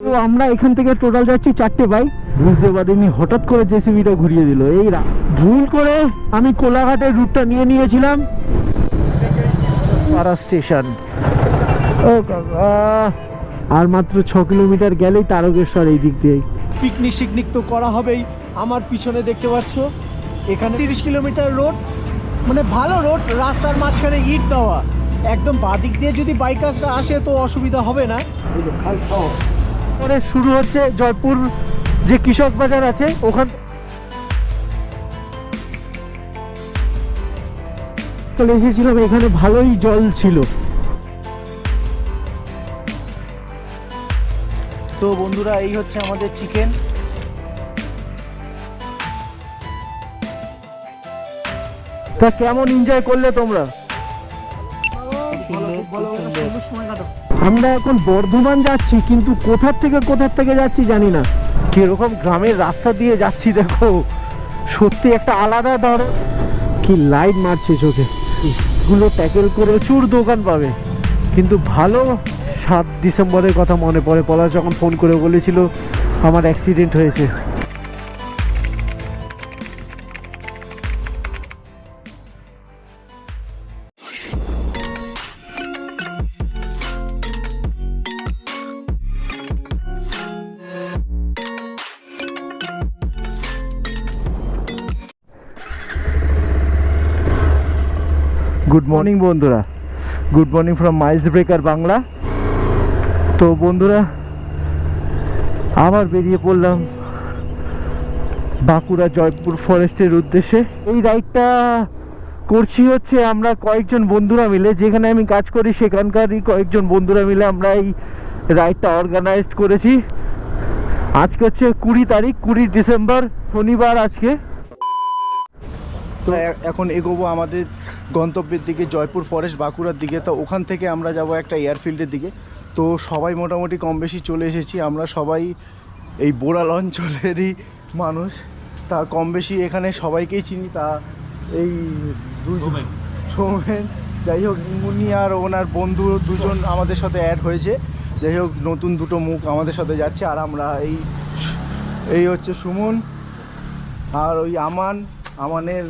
তো আমরা এখান থেকে টোটাল যাচ্ছি 4টে বাইক। বুঝতে পারিনি হঠাৎ করে জেসিবিটা ঘুরিয়ে দিল। এই ভুল করে আমি কোলাঘাটের রুটটা নিয়েছিলাম পাড়া স্টেশন। ও কাকা, আর মাত্র 6 কিলোমিটার গেলেই তারকেশ্বর। এই দিক দিয়ে পিকনিক তো করা হবেই। আমার পিছনে দেখতে পাচ্ছ এখানে 30 কিলোমিটার রোড, মানে ভালো রোড, রাস্তার মাঝখানে ইট দেওয়া। একদম বাদিক দিয়ে যদি বাইকাররা আসে তো অসুবিধা হবে না। পরে শুরু হচ্ছে জয়পুর যে কৃষক বাজার আছে, ওখান চলে এসেছিলাম। এখানে ভালোই জল ছিল। তো বন্ধুরা, এই হচ্ছে আমাদের চিকেন। তা কেমন এনজয় করলে তোমরা? আমরা এখন বর্ধমান যাচ্ছি, কিন্তু কোথা থেকে যাচ্ছি জানি না। কিরকম গ্রামের রাস্তা দিয়ে যাচ্ছি দেখো, সত্যি একটা আলাদা ধর কি লাইট মারছে চোখে। গুলো ট্যাকেল করে প্রচুর দোকান পাবে, কিন্তু ভালো। 7 ডিসেম্বরের কথা মনে পড়ে, পলাশ যখন ফোন করে বলেছিল আমার অ্যাক্সিডেন্ট হয়েছে। গুড মর্নিং বন্ধুরা, good morning from Miles breaker Bangla. তো বন্ধুরা, আবার বেরিয়ে পড়লাম বাঁকুড়া জয়পুর ফরেস্টের উদ্দেশ্যে। এই রাইডটা করছি হচ্ছে আমরা কয়েকজন বন্ধুরা মিলে, যেখানে আমি কাজ করি সেখানকারই কয়েকজন বন্ধুরা মিলে আমরা এই রাইডটা অর্গানাইজ করেছি। আজকে হচ্ছে 20 তারিখ, 20 ডিসেম্বর, শনিবার আজকে। তো এখন এগোবো আমাদের গন্তব্যের দিকে, জয়পুর ফরেস্ট বাঁকুড়ার দিকে। তো ওখান থেকে আমরা যাব একটা এয়ারফিল্ডের দিকে। তো সবাই মোটামুটি কম বেশি চলে এসেছি। আমরা সবাই এই বোড়াল অঞ্চলেরই মানুষ, তা কম বেশি এখানে সবাইকেই চিনি। তা এই সৌমেন, যাই হোক, মুনি আর ওনার বন্ধু দুজন আমাদের সাথে অ্যাড হয়েছে। যাই হোক, নতুন দুটো মুখ আমাদের সাথে যাচ্ছে। আর আমরা এই হচ্ছে সুমন, আর ওই আমানের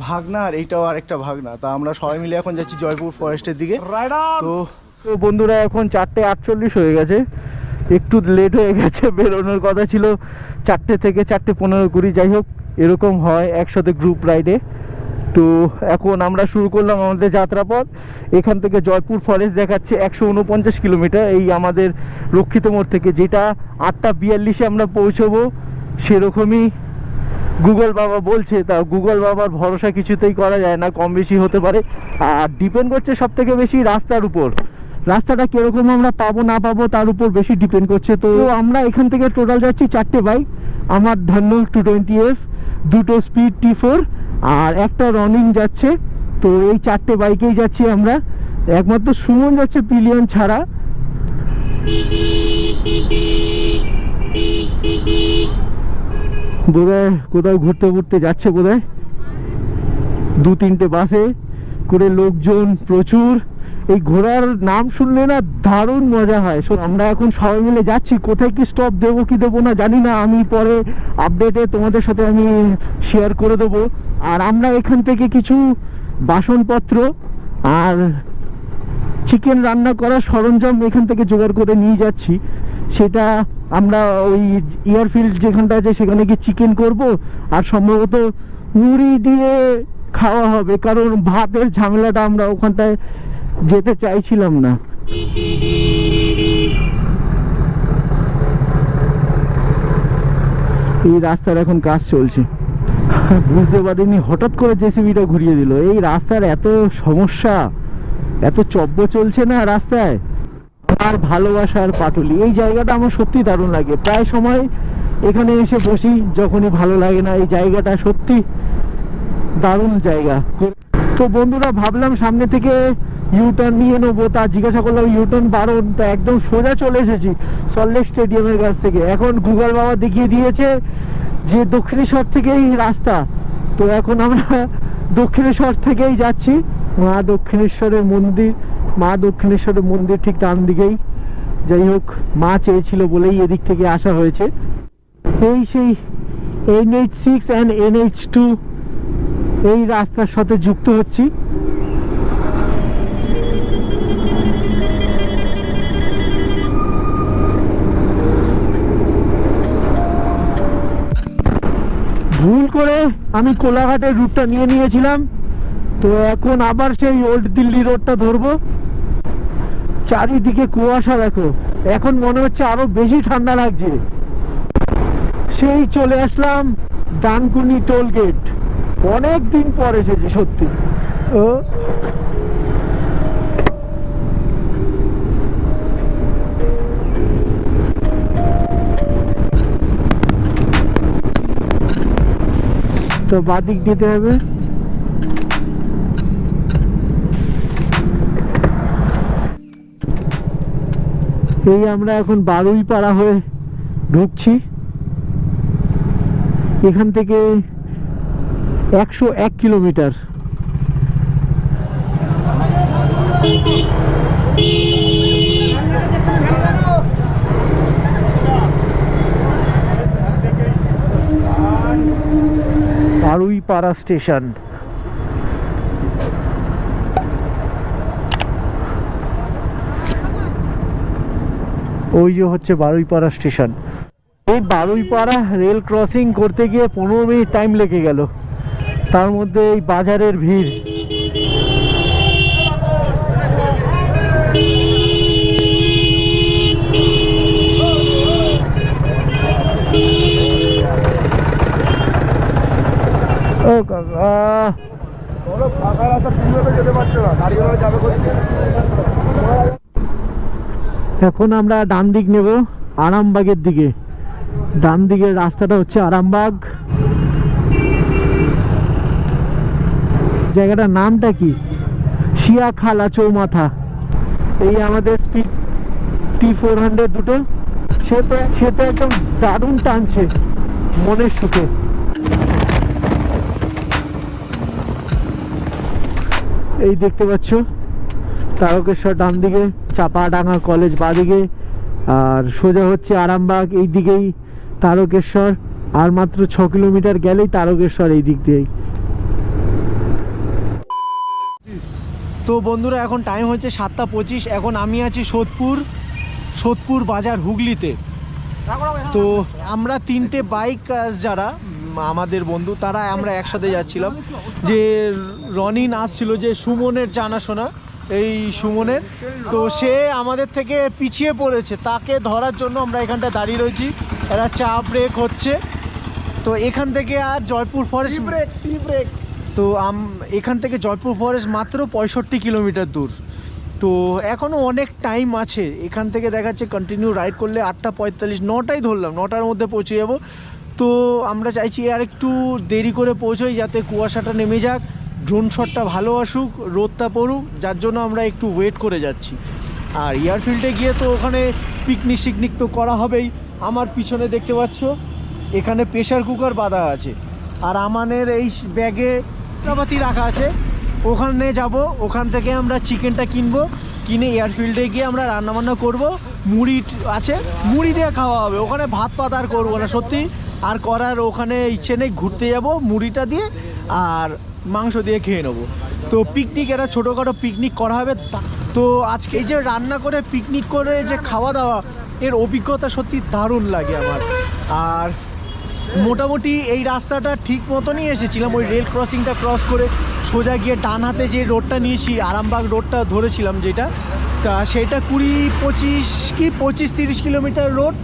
ভাগনা, আর এইটাও আরেকটা ভাগনা। তা আমরা সবাই মিলে এখন যাচ্ছি জয়পুর ফরেস্টের দিকে। তো বন্ধুরা, এখন 4:48 হয়ে গেছে, একটু লেট হয়ে গেছে। বেরোনোর কথা ছিল 4টে থেকে 4:15-20। যাই হোক, এরকম হয় একসাথে গ্রুপ রাইডে। তো এখন আমরা শুরু করলাম আমাদের যাত্রাপথ। এখান থেকে জয়পুর ফরেস্ট দেখাচ্ছে 149 কিলোমিটার এই আমাদের রক্ষিত মোড় থেকে, যেটা 8:42-এ আমরা পৌঁছবো সেরকমই গুগল বাবা বলছে। তা গুগল বাবার ভরসা কিছুতেই করা যায় না, কম বেশি হতে পারে। আর ডিপেন্ড করছে সব থেকে বেশি রাস্তার উপর। রাস্তাটা কীরকম আমরা পাবো না পাবো তার উপর বেশি ডিপেন্ড করছে। তো আমরা এখান থেকে টোটাল যাচ্ছি 4টে বাইক। আমার ধান্যল 220F, দুটো স্পিড T4 আর একটা রনিং যাচ্ছে। তো এই 4টে বাইকেই যাচ্ছি আমরা। একমাত্র সুমন যাচ্ছে পিলিয়ন ছাড়া। বোধহয় কোথাও ঘুরতে যাচ্ছে, বোধহয় 2-3টে বাসে করে লোকজন প্রচুর। এই ঘোরার নাম শুনলে না দারুণ মজা হয়। আমরা এখন সবাই মিলে যাচ্ছি, কোথায় কি স্টপ দেবো কি দেবো না জানি না, আমি পরে আপডেটে তোমাদের সাথে আমি শেয়ার করে দেবো। আর আমরা এখান থেকে কিছু বাসনপত্র আর চিকেন রান্না করার সরঞ্জাম এখান থেকে জোগাড় করে নিয়ে যাচ্ছি। সেটা আমরা ওই এয়ারফিল্ড যেখানটা আছে সেখানে গিয়ে চিকেন করব, আর সম্ভবত মুড়ি দিয়ে খাওয়া হবে, কারণ ভাতের ঝামেলাটা আমরা ওখানটায় যেতে চাইছিলাম না। এই রাস্তার এখন কাজ চলছে। বুঝতে পারিনি হঠাৎ করে জেসিবিটা ঘুরিয়ে দিল। এই রাস্তার এত সমস্যা, এত চব্য চলছে না রাস্তায়। আর ভালোবাসার পাটুলি, এই জায়গাটা আমার সত্যি দারুণ লাগে। প্রায় সময় এখানে এসে বসি যখনই ভালো লাগে না। এই জায়গাটা সত্যি দারুণ জায়গা। তো বন্ধুরা, ভাবলাম সামনে থেকে ইউটার্ন নিয়ে নেবো, তা জিজ্ঞাসা করলাম ইউটার্ন বারণ। তা একদম সোজা চলে এসেছি সল্টলেক স্টেডিয়ামের কাছ থেকে। এখন গুগল বাবা দেখিয়ে দিয়েছে যে দক্ষিণেশ্বর থেকেই রাস্তা। তো এখন আমরা দক্ষিণেশ্বর থেকেই যাচ্ছি। মা দক্ষিণেশ্বরের মন্দির ঠিক ডান দিকেই। যাই হোক, মা চেয়েছিল বলেই এদিক থেকে আসা হয়েছে। এই সেই NH6 অ্যান্ড NH2 এই রাস্তার সাথে যুক্ত হচ্ছি। ভুল করে আমি কোলাঘাটের রুটটা নিয়ে নিয়েছিলাম, তো এখন আবার সেই ওল্ড দিল্লি রোডটা ধরবো। চারিদিকে কুয়াশা দেখো, এখন মনে হচ্ছে আরো বেশি ঠান্ডা লাগছে। সেই চলে আসলাম ডানকুনি টোল গেট, অনেক দিন পর এসেছি সত্যি। ও তো বাদিক দিতে হবে। এই আমরা এখন বারুইপাড়া হয়ে ঢুকছি। এখান থেকে 101 কিলোমিটার। বারুইপাড়া স্টেশন। ওই যে হচ্ছে বারুইপাড়া স্টেশন। এই বারুইপাড়া রেল ক্রসিং করতে গিয়ে 15 মিনিট টাইম লেগে গেল, তার মধ্যে এই বাজারের ভিড়। ও কাকা, এখন আমরা ডান দিক নেব আরামবাগের দিকে। ডান দিকের রাস্তাটা হচ্ছে আরামবাগ। জায়গাটার নামটা কি? শিয়াখালা চৌমাথা। এই আমাদের স্পিড T400 দুটো, সে তো একদম দারুণ টানছে মনের সুখে। এই দেখতে পাচ্ছ তারকেশ্বর ডান দিকে, চাপাডাঙ্গা কলেজ বাদিকে, আর সোজা হচ্ছে আরামবাগ এই দিকেই তারকেশ্বর। আর মাত্র 6 কিলোমিটার গেলেই তারকেশ্বর এই দিক দিয়েই। তো বন্ধুরা, এখন টাইম হচ্ছে 7:25। এখন আমি আছি সোদপুর বাজার, হুগলিতে। তো আমরা 3টে বাইক যারা আমাদের বন্ধু, তারা আমরা একসাথে যাচ্ছিলাম। যে রনিন আসছিল, যে সুমনের জানাশোনা, এই সুমনের, তো সে আমাদের থেকে পিছিয়ে পড়েছে। তাকে ধরার জন্য আমরা এখানটা দাঁড়িয়ে রয়েছি। এরা চা ব্রেক হচ্ছে। তো এখান থেকে আর জয়পুর ফরেস্ট টি ব্রেক, তো এখান থেকে জয়পুর ফরেস্ট মাত্র 65 কিলোমিটার দূর। তো এখনও অনেক টাইম আছে। এখান থেকে দেখাচ্ছে কন্টিনিউ রাইড করলে 8:45, 9টাই ধরলাম, 9টার মধ্যে পৌঁছে যাব। তো আমরা চাইছি আর একটু দেরি করে পৌঁছোই, যাতে কুয়াশাটা নেমে যাক, ড্রোন শটটা ভালো আসুক, রোদটা পড়ুক, যার জন্য আমরা একটু ওয়েট করে যাচ্ছি। আর এয়ারফিল্ডে গিয়ে তো ওখানে পিকনিক তো করা হবেই। আমার পিছনে দেখতে পাচ্ছ এখানে প্রেশার কুকার বাঁধা আছে, আর আমানের এই ব্যাগে পাতি রাখা আছে। ওখানে যাব, ওখান থেকে আমরা চিকেনটা কিনে এয়ারফিল্ডে গিয়ে আমরা রান্নাবান্না করব। মুড়ি আছে, মুড়ি দিয়ে খাওয়া হবে। ওখানে ভাত আর করবো না সত্যি, আর করার ওখানে ইচ্ছে নেই। ঘুরতে যাব মুড়িটা দিয়ে আর মাংস দিয়ে খেয়ে নেবো। তো পিকনিক, এরা ছোটোখাটো পিকনিক করা হবে। তো আজকে এই যে রান্না করে পিকনিক করে যে খাওয়া দাওয়া, এর অভিজ্ঞতা সত্যি দারুণ লাগে আমার। আর মোটামুটি এই রাস্তাটা ঠিক মতনই এসেছিলাম। ওই রেল ক্রসিংটা ক্রস করে সোজা গিয়ে ডান হাতে যে রোডটা নিয়েছি, আরামবাগ রোডটা ধরেছিলাম যেটা, তা সেটা 25-30 কিলোমিটার রোড,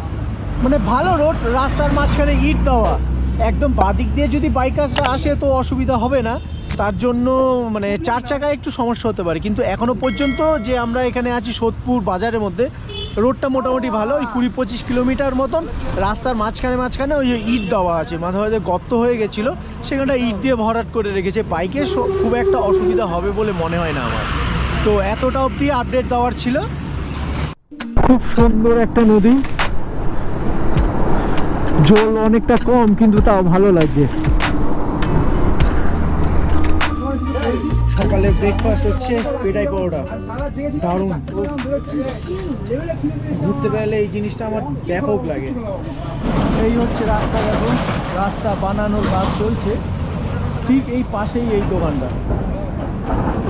মানে ভালো রোড। রাস্তার মাঝখানে ইট দেওয়া, একদম বাদিক দিয়ে যদি বাইকাররা আসে তো অসুবিধা হবে না। তার জন্য মানে 4 চাকায় একটু সমস্যা হতে পারে, কিন্তু এখনও পর্যন্ত যে আমরা এখানে আছি সোদপুর বাজারের মধ্যে, রোডটা মোটামুটি ভালো। ওই 20-25 কিলোমিটার মতন রাস্তার মাঝখানে ওই ইট দেওয়া আছে। মাঝে মাঝে গর্ত হয়ে গেছিলো, সেখানটা ইট দিয়ে ভরাট করে রেখেছে। বাইকে খুব একটা অসুবিধা হবে বলে মনে হয় না আমার। তো এতটা অবধি আপডেট দেওয়ার ছিল। খুব সুন্দর একটা নদী, জল অনেকটা কম কিন্তু তাও ভালো লাগছে। সকাল সকালে ব্রেকফাস্ট হচ্ছে পেটাই পরোটা, দারুণ। ঘুরতে পেলে এই জিনিসটা আমার ব্যাপক লাগে। এই হচ্ছে রাস্তা, দেখো রাস্তা বানানোর কাজ চলছে, ঠিক এই পাশেই এই দোকানটা,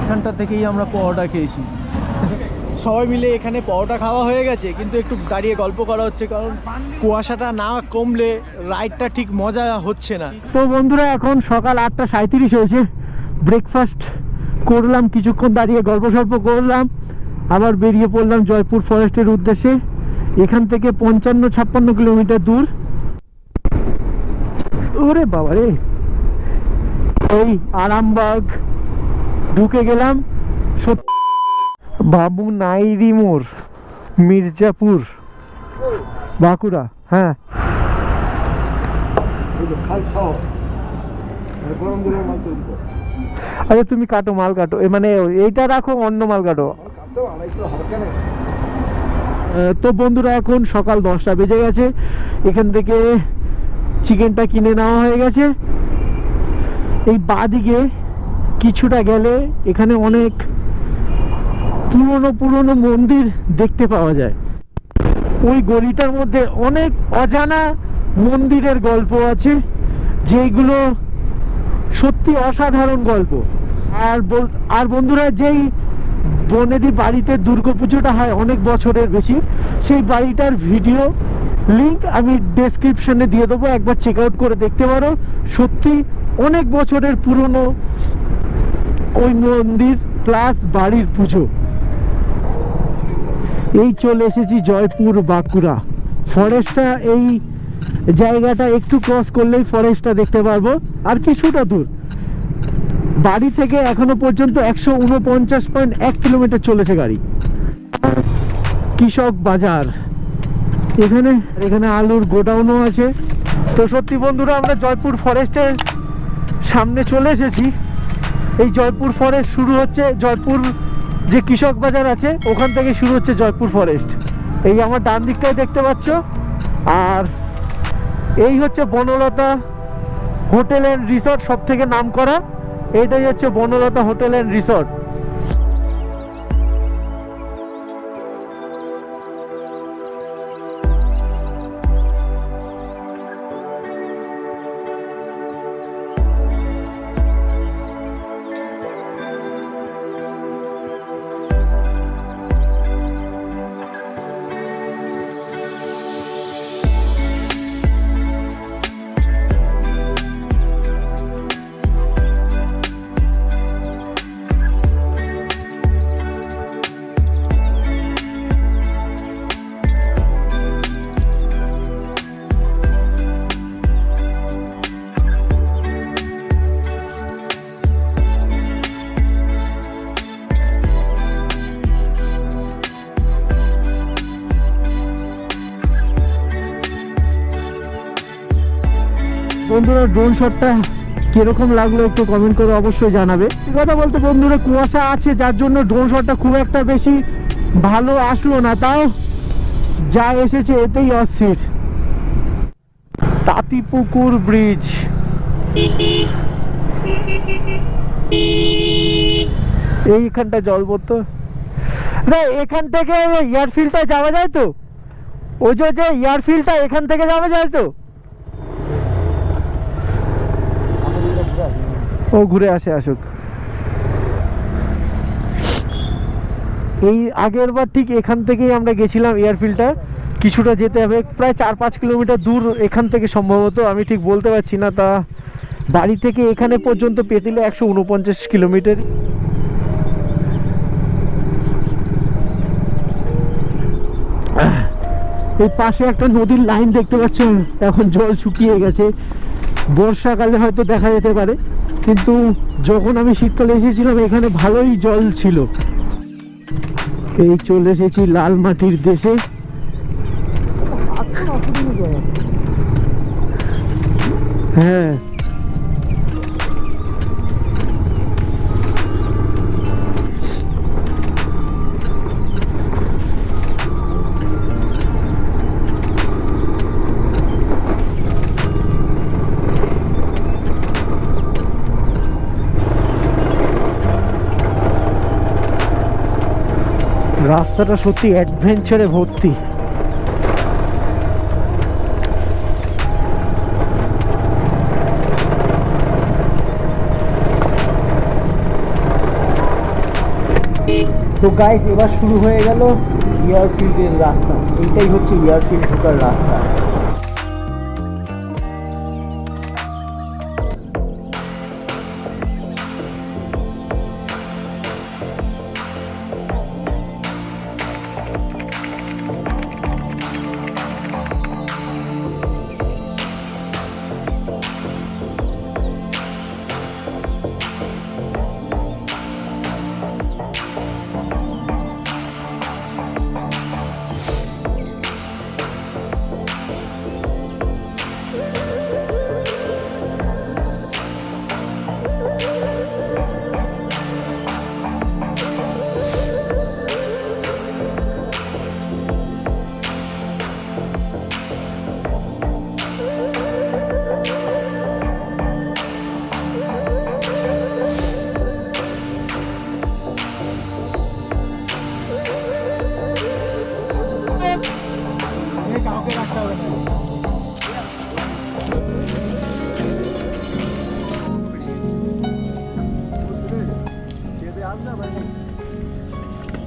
এখানটা থেকেই আমরা পরোটা খেয়েছি। সবাই মিলে এখানে পরোটা খাওয়া হয়ে গেছে, কিন্তু একটু দাঁড়িয়ে গল্প করা হচ্ছে, কারণ কুয়াশাটা না কমলে রাইডটা ঠিক মজা হচ্ছে না। তো বন্ধুরা এখন সকাল 8:37 হয়েছে, ব্রেকফাস্ট করলাম, কিছুক্ষণ দাঁড়িয়ে গল্প সল্প করলাম, আবার বেরিয়ে পড়লাম জয়পুর ফরেস্টের উদ্দেশ্যে। এখান থেকে 55-56 কিলোমিটার দূর। ওরে বাবা রে, এই আরামবাগ ঢুকে গেলাম। বাবু নাইরি মোড়, মির্জাপুর, বাঁকুড়া। হ্যাঁ, আরে তুমি কাটো, মাল কাটো, মানে এইটা রাখো, অন্য মাল কাটো। তো বন্ধুরা এখন সকাল 10টা বেজে গেছে, এখান থেকে চিকেনটা কিনে নেওয়া হয়ে গেছে। এই বাঁদিকে কিছুটা গেলে এখানে অনেক পুরনো মন্দির দেখতে পাওয়া যায়। ওই গলিটার মধ্যে অনেক অজানা মন্দিরের গল্প আছে, যেগুলো সত্যি অসাধারণ গল্প। আর বন্ধুরা, যেই বনেদি বাড়িতে দুর্গাপুজোটা হয় অনেক বছরের বেশি, সেই বাড়িটার ভিডিও লিংক আমি ডেসক্রিপশনে দিয়ে দেবো, একবার চেক আউট করে দেখতে পারো। সত্যি অনেক বছরের পুরনো ওই মন্দির প্লাস বাড়ির পুজো। এই চলে এসেছি জয়পুর বাঁকুড়া ফরেস্টটা। এই জায়গাটা একটু ক্রস করলেই ফরেস্টটা দেখতে পারবো, আর কিছুটা দূর। বাড়ি থেকে এখনো পর্যন্ত 149.1 কিলোমিটার চলেছে গাড়ি। কৃষক বাজার, এখানে আলুর গোডাউনও আছে। তো সত্যি বন্ধুরা, আমরা জয়পুর ফরেস্টের সামনে চলে এসেছি। এই জয়পুর ফরেস্ট শুরু হচ্ছে, জয়পুর যে কৃষক বাজার আছে ওখান থেকে শুরু হচ্ছে জয়পুর ফরেস্ট। এই আমার ডান দিকটাই দেখতে পাচ্ছ। আর এই হচ্ছে বনলতা হোটেল অ্যান্ড রিসর্ট, সব থেকে নাম করা। এইটাই হচ্ছে বনলতা হোটেল অ্যান্ড রিসর্ট। বন্ধুরা, ড্রোন শটটা কিরকম লাগলো একটু কমেন্ট করে অবশ্যই জানাবে। এই কথা বলতে বন্ধুরা, কুয়াশা আছে যার জন্য ড্রোন শটটা খুব একটা বেশি ভালো আসলো না, তাও যা এসেছে এতেই অস্থির। তাঁতিপুকুর ব্রিজ, এইখানটা জল পড়তো। এখান থেকে এয়ারফিল্ডটা যাওয়া যায় তো, ওই যে এয়ারফিল্ডটা এখান থেকে যাওয়া যায় তো। ও ঘুরে আসুক। এই আগের বার ঠিক এখান থেকেই আমরা গেছিলাম এয়ারফিল্ডটা, কিছুটা যেতে হবে, প্রায় 4-5 কিলোমিটার দূর এখান থেকে সম্ভবত, আমি ঠিক বলতে পারছি না। তা বাড়ি থেকে এখানে পর্যন্ত পেতিলে 149 কিলোমিটার। এই পাশে একটা নদীর লাইন দেখতে পাচ্ছেন, এখন জল শুকিয়ে গেছে, বর্ষাকালে হয়তো দেখা যেতে পারে, কিন্তু যখন আমি শীতকালে এসেছিলাম এখানে ভালোই জল ছিল। এই চলে এসেছি লাল মাটির দেশে। হ্যাঁ, রাস্তাটা সত্যি অ্যাডভেঞ্চারে ভর্তি। তো গাইস এবার শুরু হয়ে গেল এয়ারফিল্ডের রাস্তা। এইটাই হচ্ছে এয়ারফিল্ড ঢোকার রাস্তা।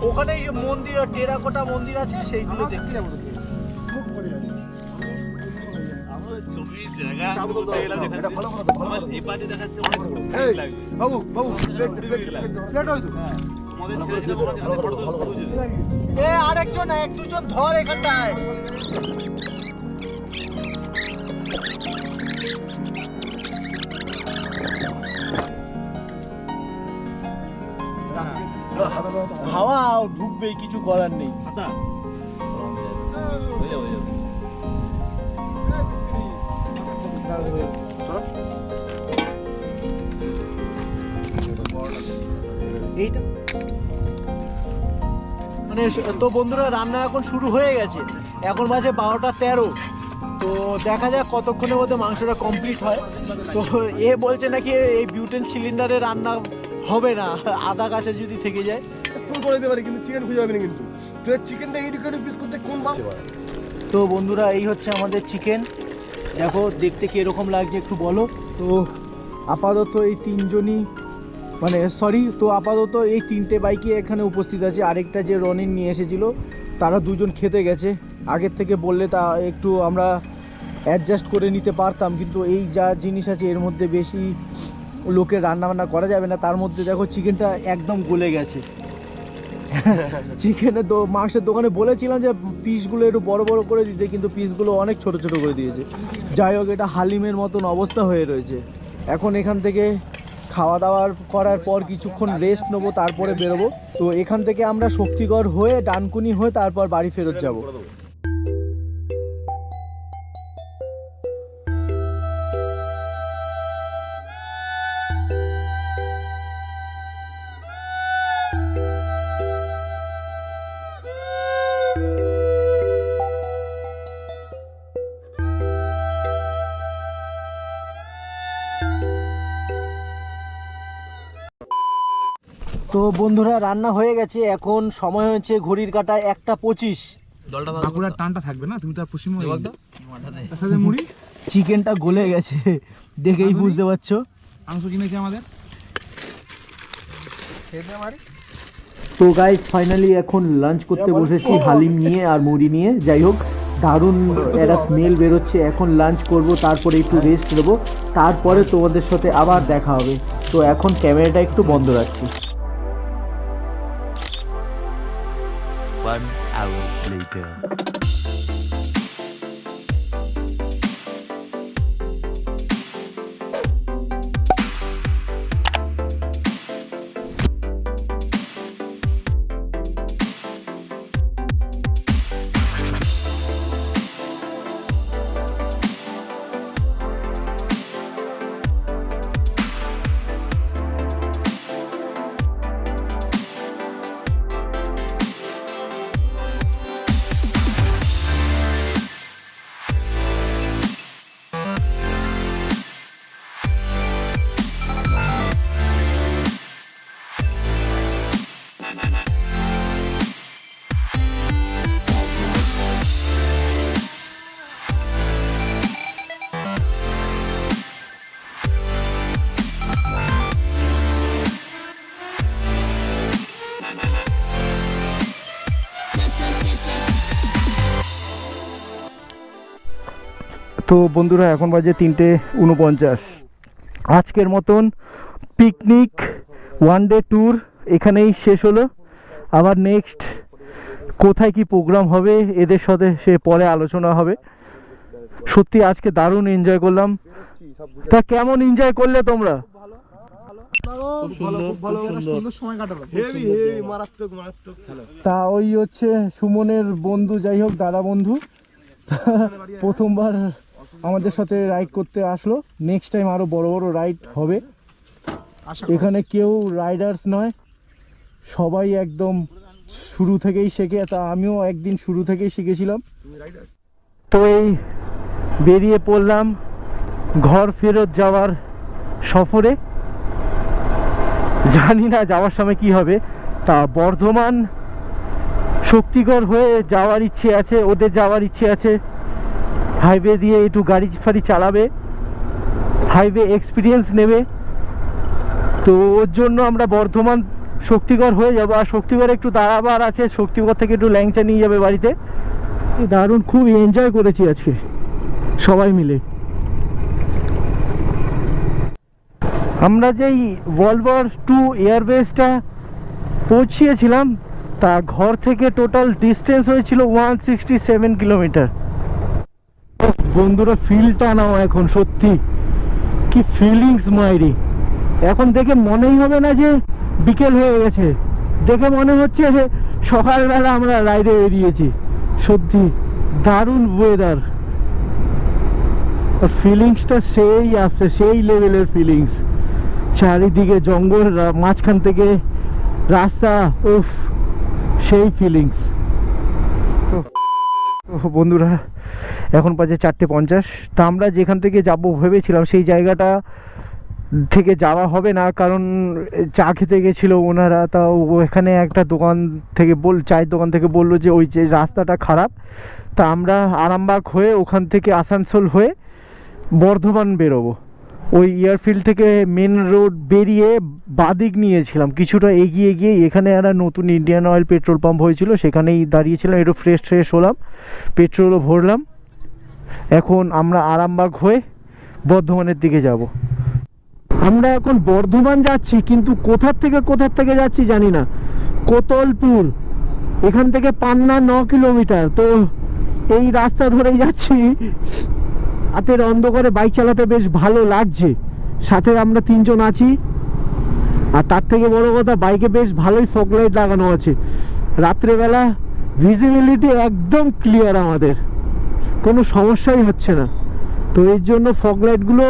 ওখানে যে মন্দির, টেরাকোটা মন্দির আছে, সেইগুলো দেখতে যাবো। আরেকজন, এক দুজন ধর এখানটায়। হাওয়া ঢুকবে, কিছু করার নেই। এইটা মানে তো বন্ধুরা, রান্না এখন শুরু হয়ে গেছে। এখন বাজে 12:13। তো দেখা যাক কতক্ষণের মধ্যে মাংসটা কমপ্লিট হয়। তো এ বলছে নাকি এই বিউটেন সিলিন্ডারে রান্না হবে না, আধা কাছে যদি থেকে যায়। তো বন্ধুরা, এই হচ্ছে আমাদের চিকেন। দেখো দেখতে কি এরকম লাগছে একটু বলো। তো আপাতত এই তিনজনই আপাতত এই 3টে বাইকে এখানে উপস্থিত আছে। আরেকটা যে রনিন নিয়ে এসেছিল, তারা দুজন খেতে গেছে। আগের থেকে বললে তা একটু আমরা অ্যাডজাস্ট করে নিতে পারতাম, কিন্তু এই যা জিনিস আছে এর মধ্যে বেশি লোকের রান্নাবান্না করা যাবে না। তার মধ্যে দেখো চিকেনটা একদম গলে গেছে। চিকেনের মাংসের দোকানে বলেছিলাম যে পিসগুলো একটু বড় বড় করে দিতে, কিন্তু পিসগুলো অনেক ছোট ছোট করে দিয়েছে। যাই হোক, এটা হালিমের মতন অবস্থা হয়ে রয়েছে। এখন এখান থেকে খাওয়া দাওয়ার করার পর কিছুক্ষণ রেস্ট নেবো, তারপরে বেরোবো। তো এখান থেকে আমরা শক্তিগড় হয়ে ডানকুনি হয়ে তারপর বাড়ি ফেরত যাব। তো বন্ধুরা, রান্না হয়ে গেছে। এখন সময় হয়েছে ঘড়ির কাঁটায় 1:25। বাঁকুড়ার টানটা থাকবে না, তুমি তো আর পশ্চিমবঙ্গ। মুড়ি চিকেনটা গলে গেছে, দেখেই বুঝতে পারছো। মাংস কিনেছে আমাদের। তো গাইস, ফাইনালি এখন লাঞ্চ করতে বসেছি হালিম নিয়ে আর মুড়ি নিয়ে। যাই হোক, দারুণ একটা স্মেল বেরোচ্ছে। এখন লাঞ্চ করব, তারপরে একটু রেস্ট নেবো, তারপরে তোমাদের সাথে আবার দেখা হবে। তো এখন ক্যামেরাটা একটু বন্ধ রাখছি। 1 hour later. তো বন্ধুরা এখন বাজে 3:49। আজকের মতন পিকনিক ওয়ান ডে ট্যুর এখানেই শেষ হলো। আবার নেক্সট কোথায় কি প্রোগ্রাম হবে এদের সাথে সে পরে আলোচনা হবে। সত্যি আজকে দারুণ এনজয় করলাম। তা কেমন এনজয় করলে তোমরা? তা ওই হচ্ছে সুমনের বন্ধু, যাই হোক দাদা বন্ধু, প্রথমবার আমাদের সাথে রাইড করতে আসলো। নেক্সট টাইম আরো বড় বড় রাইড হবে। এখানে কেউ রাইডার্স নয়, সবাই একদম শুরু থেকেই শেখে। তা আমিও একদিন শুরু থেকেই শিখেছিলাম। তো এই বেরিয়ে পড়লাম ঘর ফেরত যাওয়ার সফরে। জানি না যাওয়ার সময় কি হবে। তা বর্ধমান শক্তিগড় হয়ে যাওয়ার ইচ্ছে আছে, ওদের যাওয়ার ইচ্ছে আছে। হাইওয়ে দিয়ে একটু গাড়ি ফাড়ি চালাবে, হাইওয়ে এক্সপিরিয়েন্স নেবে। তো ওর জন্য আমরা বর্ধমান শক্তিগড় হয়ে যাবো। আর শক্তিগড়ে একটু দাঁড়াবার আছে, শক্তিগড় থেকে একটু ল্যাংচা নিয়ে যাবে বাড়িতে। দারুণ, খুব এনজয় করেছি আজকে সবাই মিলে। আমরা যেই ভলভর টু এয়ারবেসটা পৌঁছিয়েছিলাম তা ঘর থেকে টোটাল ডিস্টেন্স হয়েছিল 167 কিলোমিটার। বন্ধুরা ফিলটা নাও এখন, সত্যি কি ফিলিংস মাইরি। এখন দেখে মনেই হবে না যে বিকেল হয়ে গেছে, দেখে মনে হচ্ছে যে সকালবেলা আমরা রাইডে বেরিয়েছি। সত্যি দারুণ ওয়েদার, আর ফিলিংসটা সেই আসছে, সেই লেভেলের ফিলিংস। চারিদিকে জঙ্গল, মাঝখান থেকে রাস্তা, উফ সেই ফিলিংস। বন্ধুরা এখন বাজে 4:50। তা আমরা যেখান থেকে যাব ভেবেছিলাম সেই জায়গাটা থেকে যাওয়া হবে না, কারণ চা খেতে গেছিলো ওনারা। তা ওখানে একটা দোকান থেকে চায়ের দোকান থেকে বললো যে ওই যে রাস্তাটা খারাপ। তা আমরা আরামবাগ হয়ে ওখান থেকে আসানসোল হয়ে বর্ধমান বেরোবো। ওই এয়ারফিল্ড থেকে মেন রোড বেরিয়ে বাদিক নিয়েছিলাম, কিছুটা এগিয়ে গিয়ে এখানে একটা নতুন ইন্ডিয়ান অয়েল পেট্রোল পাম্প হয়েছিল, সেখানেই দাঁড়িয়েছিলাম। একটু ফ্রেশ হলাম, পেট্রোলও ভরলাম। এখন আমরা আরামবাগ হয়ে বর্ধমানের দিকে যাব। আমরা এখন বর্ধমান যাচ্ছি, কিন্তু কোথার থেকে যাচ্ছি জানি না। কোতলপুর, এখান থেকে পান্না 9 কিলোমিটার। তো এই রাস্তা ধরেই যাচ্ছি। রাতের অন্ধকারে বাইক চালাতে বেশ ভালো লাগছে, সাথে আমরা 3 জন আছি। আর তার থেকে বড় কথা, বাইকে বেশ ভালোই ফগ লাইট লাগানো আছে। রাত্রেবেলা ভিজিবিলিটি একদম ক্লিয়ার, আমাদের কোনো সমস্যাই হচ্ছে না। তো এর জন্য ফগ লাইটগুলো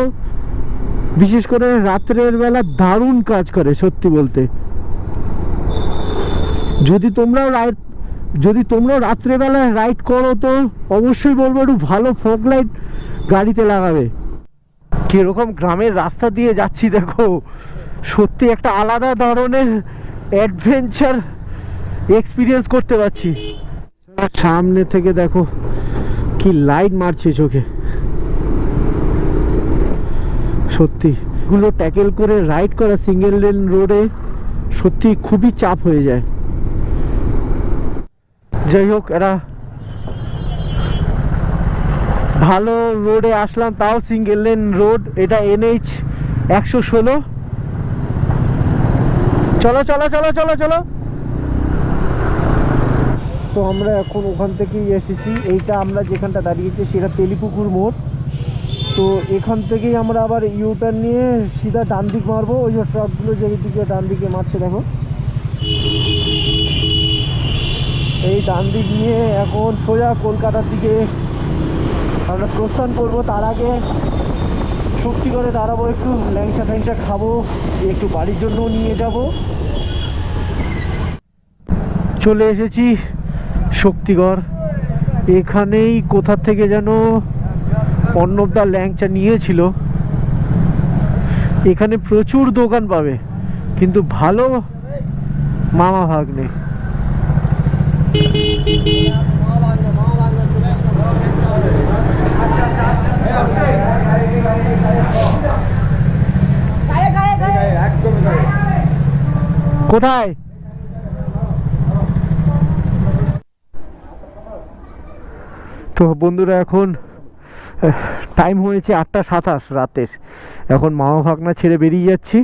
বিশেষ করে রাত্রের বেলা দারুণ কাজ করে সত্যি বলতে। যদি তোমরাও রাত্রেবেলা রাইড করো তো অবশ্যই বলবো একটু ভালো ফগ লাইট গাড়িতে লাগাবে। কিরকম গ্রামের রাস্তা দিয়ে যাচ্ছি দেখো, সত্যি একটা আলাদা ধরনের অ্যাডভেঞ্চার এক্সপিরিয়েন্স করতে পারছি। সামনে থেকে দেখো কি লাইট মারছে চোখে। সত্যি এগুলো ট্যাকেল করে রাইড করা সিঙ্গেল লেন রোডে সত্যি খুবই চাপ হয়ে যায়। যাই হোক, এরা ভালো রোডে আসলাম, তাও সিঙ্গেল লেন রোড। এটা NH 116। চলো চলো চলো চলো চলো। তো আমরা এখন ওখান থেকেই এসেছি। এইটা আমরা যেখানটা দাঁড়িয়েছি সেটা তেলিপুকুর মোড়। তো এখান থেকেই আমরা আবার ইউটার্ন নিয়ে সিধা ডান দিক মারবো। ওই যে ট্রাকগুলো যেদিকে ডান দিকে মারছে দেখো, এই ডান দিক নিয়ে এখন সোজা কলকাতার দিকে আমরা প্রস্থান করবো। তার আগে শক্তিগড়ে দাঁড়াবো, একটু ল্যাংচা ফ্যাংচা খাবো, একটু বাড়ির জন্যও নিয়ে যাব। চলে এসেছি শক্তিগড়। এখানেই কোথা থেকে যেন অর্ণবদা ল্যাংচা নিয়েছিল। এখানে প্রচুর দোকান পাবে, কিন্তু ভালো মামা ভাগ্নে। কোথায়? তো বন্ধুরা এখন টাইম হয়েছে 8:27 রাতের। এখন মামা ভাগনা ছেড়ে বেরিয়ে যাচ্ছি।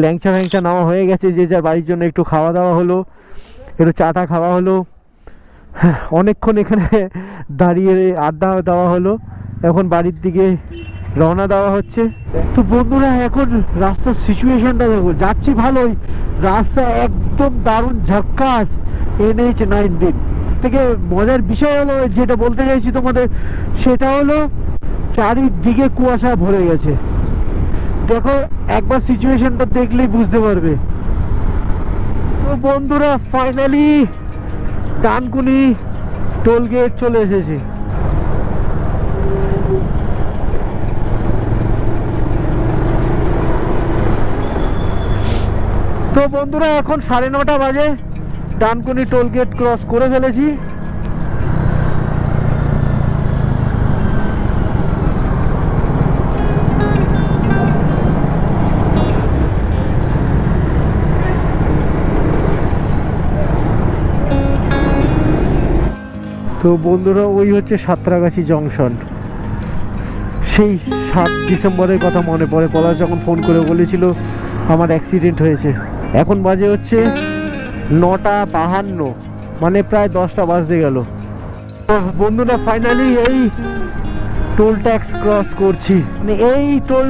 ল্যাংচা ফ্যাংচা নেওয়া হয়ে গেছে, যে যার বাড়ির জন্য একটু খাওয়া দাওয়া হলো, একটু চাটা খাওয়া হলো, অনেকক্ষণ এখানে দাঁড়িয়ে আড্ডা দেওয়া হলো। এখন বাড়ির দিকে রওনা দেওয়া হচ্ছে। তো বন্ধুরা এখন রাস্তার সিচুয়েশনটা দেখো, যাচ্ছি ভালোই, রাস্তা একদম দারুণ ঝাক্কাস। NH-19 থেকে মজার বিষয় হলো, যেটা বলতে চাইছি তোমাদের, সেটা হলো চারিদিকে কুয়াশা ভরে গেছে। দেখো একবার সিচুয়েশনটা দেখলেই বুঝতে পারবে। তো বন্ধুরা ফাইনালি ডানকুনি টোল গেট চলে এসেছি। তো বন্ধুরা এখন 9:30 বাজে, ডানকুনি টোল গেট ক্রস করে ফেলেছি। তো বন্ধুরা ওই হচ্ছে সাঁতরাগাছি জংশন। সেই 7 ডিসেম্বরের কথা মনে পড়ে, পলাশ যখন ফোন করে বলেছিল আমার অ্যাক্সিডেন্ট হয়েছে। এখন বাজে হচ্ছে 9:52, মানে প্রায় 10টা বাজতে গেল। বন্ধুরা ফাইনালি এই টোল ট্যাক্স ক্রস করছি। মানে এই টোল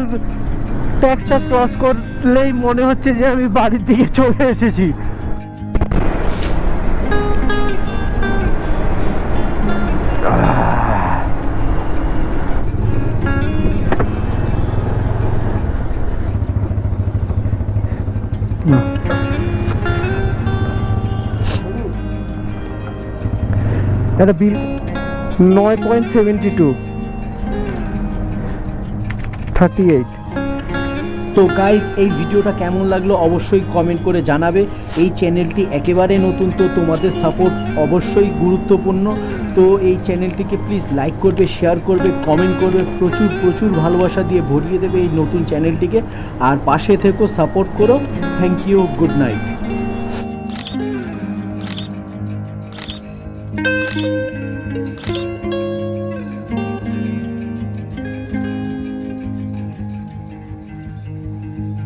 ট্যাক্সটা ক্রস করলেই মনে হচ্ছে যে আমি বাড়ির দিকে চলে এসেছি। এটা বিল 9.72 38। তো গাইস এই ভিডিওটা কেমন লাগলো অবশ্যই কমেন্ট করে জানাবে। এই চ্যানেলটি একেবারে নতুন, তো তোমাদের সাপোর্ট অবশ্যই গুরুত্বপূর্ণ। তো এই চ্যানেলটিকে প্লিজ লাইক করবে, শেয়ার করবে, কমেন্ট করবে, প্রচুর প্রচুর ভালোবাসা দিয়ে ভরিয়ে দেবে এই নতুন চ্যানেলটিকে। আর পাশে থেকো, সাপোর্ট করো। Thank you, good night.